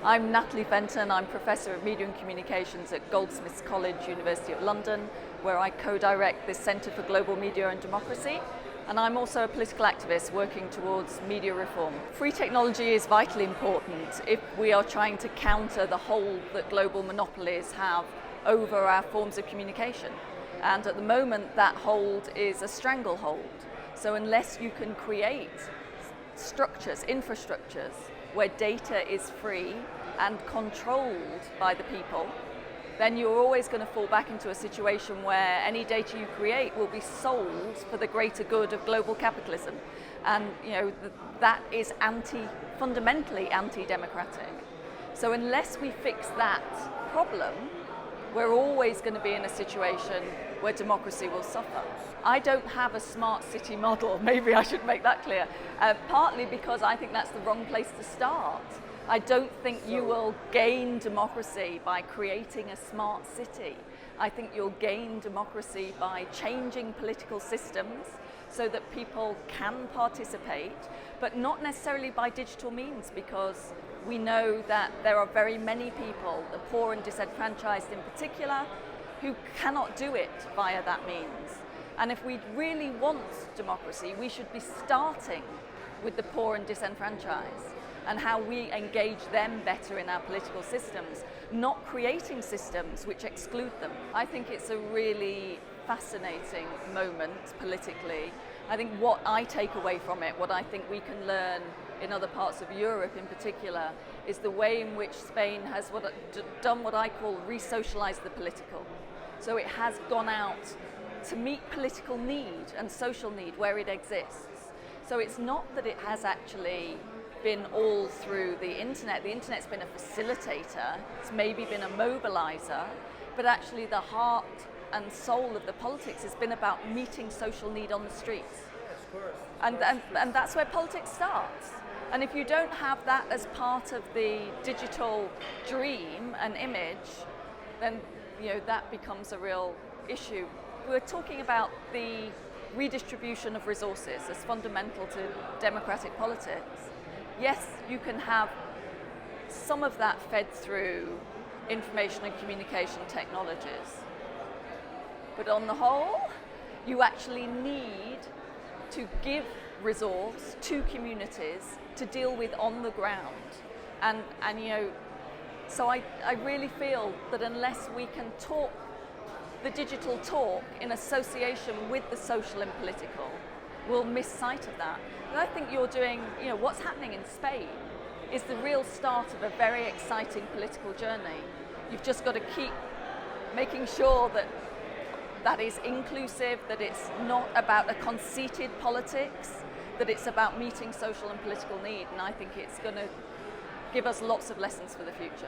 I'm Natalie Fenton. I'm Professor of Media and Communications at Goldsmiths College, University of London, where I co-direct the Centre for Global Media and Democracy. And I'm also a political activist working towards media reform. Free technology is vitally important if we are trying to counter the hold that global monopolies have over our forms of communication. And at the moment, that hold is a stranglehold. So unless you can create structures, infrastructures, where data is free and controlled by the people, then you're always going to fall back into a situation where any data you create will be sold for the greater good of global capitalism. And that is fundamentally anti-democratic. So unless we fix that problem, we're always going to be in a situation where democracy will suffer. I don't have a smart city model, maybe I should make that clear, partly because I think that's the wrong place to start. I don't think you will gain democracy by creating a smart city. I think you'll gain democracy by changing political systems so that people can participate, but not necessarily by digital means, because we know that there are very many people, the poor and disenfranchised in particular, who cannot do it via that means. And if we really want democracy, we should be starting with the poor and disenfranchised and how we engage them better in our political systems, not creating systems which exclude them. I think it's a really fascinating moment politically. I think what I take away from it, what I think we can learn in other parts of Europe in particular, is the way in which Spain has done what I call re-socialize the political. So it has gone out to meet political need and social need where it exists. So it's not that it has actually been all through the internet. The internet's been a facilitator, it's maybe been a mobilizer, but actually the heart and soul of the politics has been about meeting social need on the streets. Yes, of course. And that's where politics starts. And if you don't have that as part of the digital dream and image, then that becomes a real issue. We're talking about the redistribution of resources as fundamental to democratic politics. Yes, you can have some of that fed through information and communication technologies. But on the whole, you actually need to give resource to communities to deal with on the ground. And so I really feel that unless we can talk the digital talk in association with the social and political, we'll miss sight of that. And I think you're doing, what's happening in Spain is the real start of a very exciting political journey. You've just got to keep making sure that that is inclusive, that it's not about a conceited politics, that it's about meeting social and political need. And I think it's going to give us lots of lessons for the future.